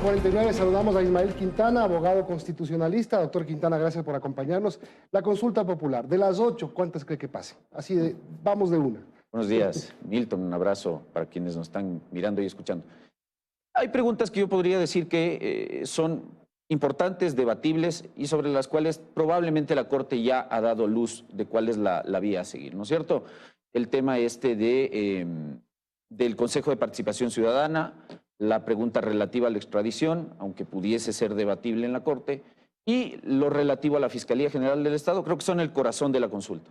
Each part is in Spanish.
8:49, saludamos a Ismael Quintana, abogado constitucionalista. Doctor Quintana, gracias por acompañarnos. La consulta popular, de las 8, ¿cuántas cree que pase? Así de, vamos de una. Buenos días, Milton, un abrazo para quienes nos están mirando y escuchando. Hay preguntas que yo podría decir que son importantes, debatibles y sobre las cuales probablemente la Corte ya ha dado luz de cuál es la vía a seguir, ¿no es cierto? El tema del Consejo de Participación Ciudadana, la pregunta relativa a la extradición, aunque pudiese ser debatible en la Corte, y lo relativo a la Fiscalía General del Estado, creo que son el corazón de la consulta.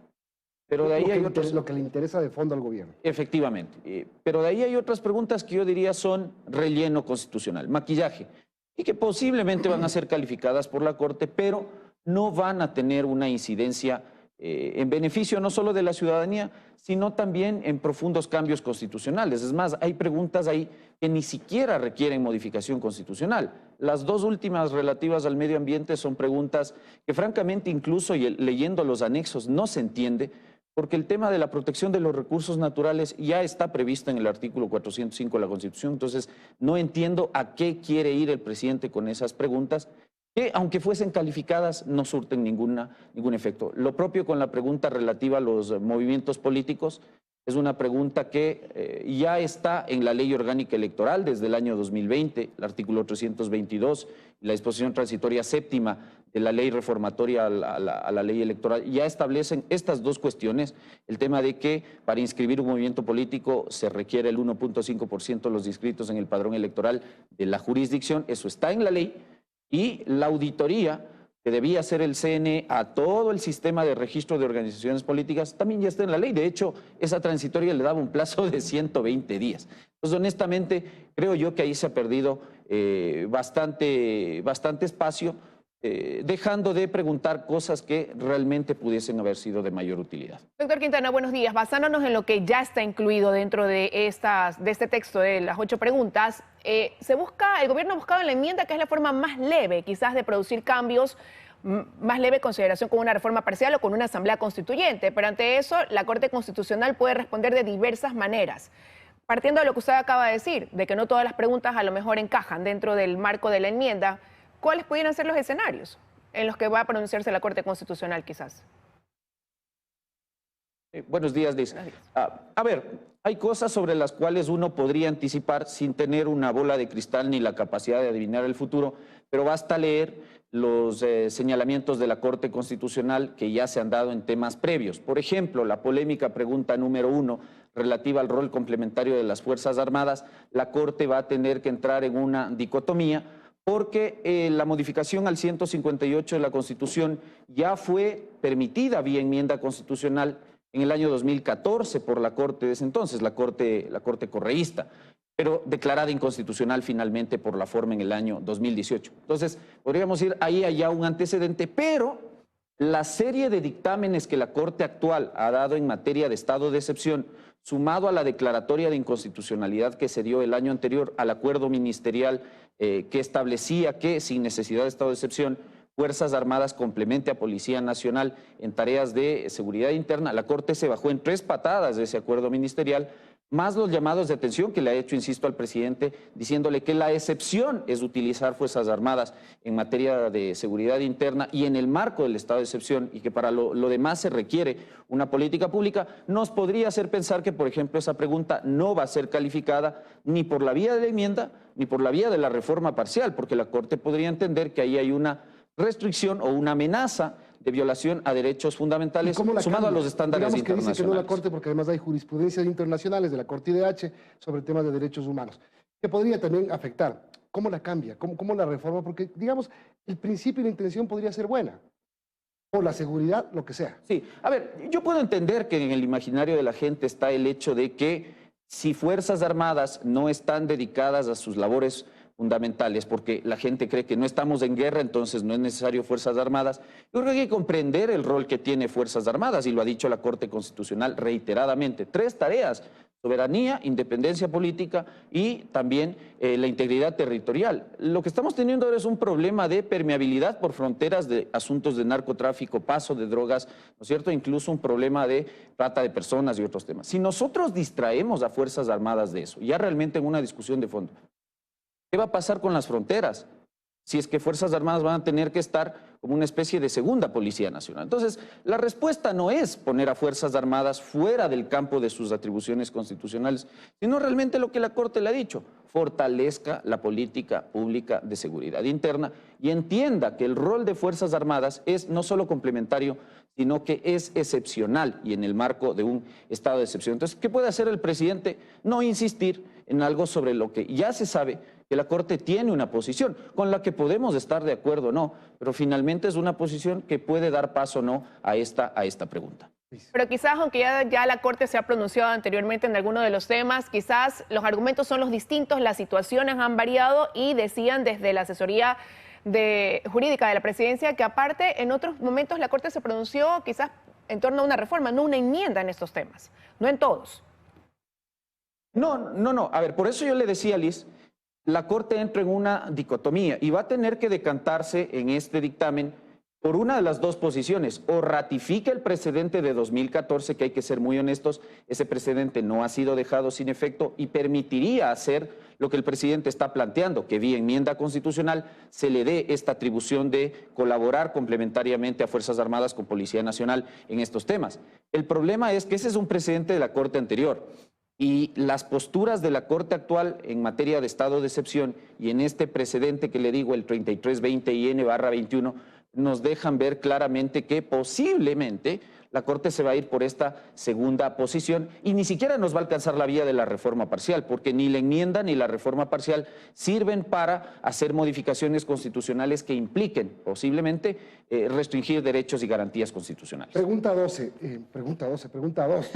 Pero de ahí hay otros... Lo que le interesa de fondo al gobierno. Efectivamente. Pero de ahí hay otras preguntas que yo diría son relleno constitucional, maquillaje, y que posiblemente van a ser calificadas por la Corte, pero no van a tener una incidencia en beneficio no solo de la ciudadanía, sino también en profundos cambios constitucionales. Es más, hay preguntas ahí que ni siquiera requieren modificación constitucional. Las dos últimas relativas al medio ambiente son preguntas que francamente incluso leyendo los anexos no se entiende, porque el tema de la protección de los recursos naturales ya está previsto en el artículo 405 de la Constitución. Entonces no entiendo a qué quiere ir el presidente con esas preguntas, que aunque fuesen calificadas no surten ningún efecto. Lo propio con la pregunta relativa a los movimientos políticos, es una pregunta que ya está en la Ley Orgánica Electoral desde el año 2020, el artículo 322, la disposición transitoria séptima de la ley reformatoria a la ley electoral, ya establecen estas dos cuestiones, el tema de que para inscribir un movimiento político se requiere el 1.5% de los inscritos en el padrón electoral de la jurisdicción, eso está en la ley, y la auditoría que debía hacer el CNE a todo el sistema de registro de organizaciones políticas también ya está en la ley. De hecho, esa transitoria le daba un plazo de 120 días. Entonces, honestamente, creo yo que ahí se ha perdido bastante espacio, dejando de preguntar cosas que realmente pudiesen haber sido de mayor utilidad. Doctor Quintana, buenos días. Basándonos en lo que ya está incluido dentro de este texto de las 8 preguntas, el gobierno ha buscado en la enmienda que es la forma más leve, quizás, de producir cambios, más leve consideración con una reforma parcial o con una asamblea constituyente. Pero ante eso, la Corte Constitucional puede responder de diversas maneras. Partiendo de lo que usted acaba de decir, de que no todas las preguntas a lo mejor encajan dentro del marco de la enmienda, ¿cuáles pudieran ser los escenarios en los que va a pronunciarse la Corte Constitucional, quizás? Buenos días, Liz. A ver, hay cosas sobre las cuales uno podría anticipar sin tener una bola de cristal ni la capacidad de adivinar el futuro, pero basta leer los señalamientos de la Corte Constitucional que ya se han dado en temas previos. Por ejemplo, la polémica pregunta número 1 relativa al rol complementario de las Fuerzas Armadas, la Corte va a tener que entrar en una dicotomía porque la modificación al 158 de la Constitución ya fue permitida vía enmienda constitucional en el año 2014 por la Corte de ese entonces, la Corte correísta, pero declarada inconstitucional finalmente por la forma en el año 2018. Entonces, podríamos decir, ahí hay ya un antecedente, pero la serie de dictámenes que la Corte actual ha dado en materia de estado de excepción, sumado a la declaratoria de inconstitucionalidad que se dio el año anterior al acuerdo ministerial que establecía que, sin necesidad de estado de excepción, Fuerzas Armadas complemente a Policía Nacional en tareas de seguridad interna, la Corte se bajó en 3 patadas de ese acuerdo ministerial, más los llamados de atención que le ha hecho, insisto, al presidente, diciéndole que la excepción es utilizar Fuerzas Armadas en materia de seguridad interna y en el marco del estado de excepción, y que para lo demás se requiere una política pública, nos podría hacer pensar que, por ejemplo, esa pregunta no va a ser calificada ni por la vía de la enmienda ni por la vía de la reforma parcial, porque la Corte podría entender que ahí hay una restricción o una amenaza de violación a derechos fundamentales sumado a los estándares internacionales. Dice que no la Corte porque además hay jurisprudencias internacionales de la Corte IDH sobre temas de derechos humanos, que podría también afectar. ¿Cómo la cambia? ¿Cómo la reforma? Porque, digamos, el principio y la intención podría ser buena. O la seguridad, lo que sea. Sí, a ver, yo puedo entender que en el imaginario de la gente está el hecho de que si Fuerzas Armadas no están dedicadas a sus labores fundamentales, porque la gente cree que no estamos en guerra, entonces no es necesario Fuerzas Armadas. Yo creo que hay que comprender el rol que tiene Fuerzas Armadas, y lo ha dicho la Corte Constitucional reiteradamente. 3 tareas: soberanía, independencia política y también la integridad territorial. Lo que estamos teniendo ahora es un problema de permeabilidad por fronteras de asuntos de narcotráfico, paso de drogas, ¿no es cierto? Incluso un problema de trata de personas y otros temas. Si nosotros distraemos a Fuerzas Armadas de eso, ya realmente en una discusión de fondo, ¿Qué va a pasar con las fronteras? Si es que Fuerzas Armadas van a tener que estar como una especie de segunda Policía Nacional. Entonces, la respuesta no es poner a Fuerzas Armadas fuera del campo de sus atribuciones constitucionales, sino realmente lo que la Corte le ha dicho: fortalezca la política pública de seguridad interna y entienda que el rol de Fuerzas Armadas es no solo complementario, sino que es excepcional y en el marco de un estado de excepción. Entonces, ¿qué puede hacer el presidente? No insistir en algo sobre lo que ya se sabe que la Corte tiene una posición, con la que podemos estar de acuerdo o no, pero finalmente es una posición que puede dar paso o no a esta pregunta. Pero quizás, aunque ya la Corte se ha pronunciado anteriormente en alguno de los temas, quizás los argumentos son los distintos, las situaciones han variado y decían desde la asesoría jurídica de la presidencia que aparte en otros momentos la Corte se pronunció quizás en torno a una reforma, no una enmienda en estos temas, no en todos. No. A ver, por eso yo le decía, Liz, la Corte entra en una dicotomía y va a tener que decantarse en este dictamen por una de las dos posiciones: o ratifica el precedente de 2014, que hay que ser muy honestos, ese precedente no ha sido dejado sin efecto y permitiría hacer lo que el presidente está planteando, que vía enmienda constitucional se le dé esta atribución de colaborar complementariamente a Fuerzas Armadas con Policía Nacional en estos temas. El problema es que ese es un precedente de la Corte anterior. Y las posturas de la Corte actual en materia de estado de excepción y en este precedente que le digo, el 3320-IN/21, nos dejan ver claramente que posiblemente la Corte se va a ir por esta segunda posición y ni siquiera nos va a alcanzar la vía de la reforma parcial, porque ni la enmienda ni la reforma parcial sirven para hacer modificaciones constitucionales que impliquen posiblemente restringir derechos y garantías constitucionales. Pregunta 12, pregunta 2.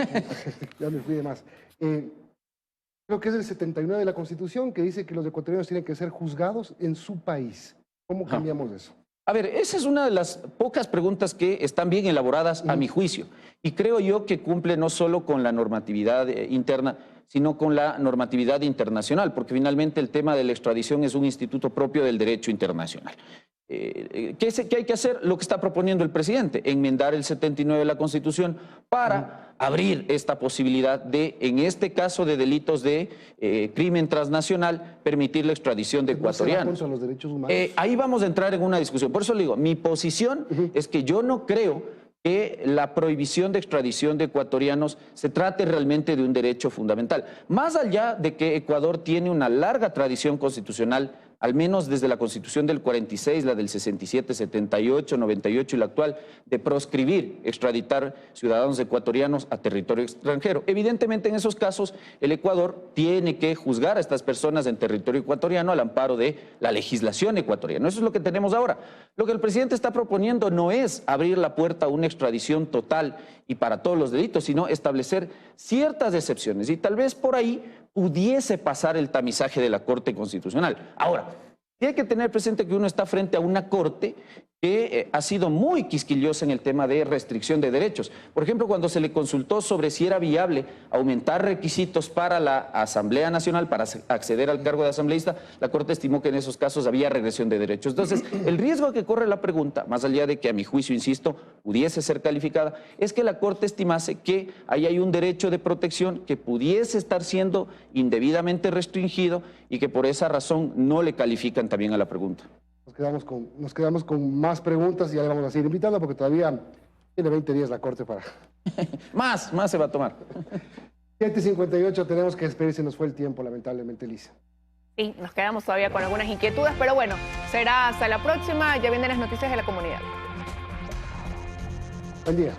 Ya me fui de más. Creo que es el 79 de la Constitución que dice que los ecuatorianos tienen que ser juzgados en su país. ¿Cómo cambiamos eso? A ver, esa es una de las pocas preguntas que están bien elaboradas a mi juicio. Y creo yo que cumple no solo con la normatividad interna, sino con la normatividad internacional, porque finalmente el tema de la extradición es un instituto propio del derecho internacional. ¿Qué hay que hacer? Lo que está proponiendo el presidente: enmendar el 79 de la Constitución para abrir esta posibilidad de, en este caso de delitos de crimen transnacional, permitir la extradición de ecuatorianos. Contra los derechos humanos. Ahí vamos a entrar en una discusión. Por eso le digo, mi posición es que yo no creo que la prohibición de extradición de ecuatorianos se trate realmente de un derecho fundamental. Más allá de que Ecuador tiene una larga tradición constitucional, al menos desde la Constitución del 46, la del 67, 78, 98 y la actual, de proscribir extraditar ciudadanos ecuatorianos a territorio extranjero. Evidentemente, en esos casos, el Ecuador tiene que juzgar a estas personas en territorio ecuatoriano al amparo de la legislación ecuatoriana. Eso es lo que tenemos ahora. Lo que el presidente está proponiendo no es abrir la puerta a una extradición total y para todos los delitos, sino establecer ciertas excepciones. Y tal vez por ahí pudiese pasar el tamizaje de la Corte Constitucional. Ahora, hay que tener presente que uno está frente a una Corte que ha sido muy quisquillosa en el tema de restricción de derechos. Por ejemplo, cuando se le consultó sobre si era viable aumentar requisitos para la Asamblea Nacional, para acceder al cargo de asambleísta, la Corte estimó que en esos casos había regresión de derechos. Entonces, el riesgo que corre la pregunta, más allá de que a mi juicio, insisto, pudiese ser calificada, es que la Corte estimase que ahí hay un derecho de protección que pudiese estar siendo indebidamente restringido y que por esa razón no le califican también a la pregunta. Nos quedamos con más preguntas y ya le vamos a seguir invitando porque todavía tiene 20 días la Corte para... Más se va a tomar. 7:58, tenemos que despedir, se nos fue el tiempo, lamentablemente, Lisa. Sí, nos quedamos todavía con algunas inquietudes, pero bueno, será hasta la próxima. Ya vienen las noticias de la comunidad. Buen día.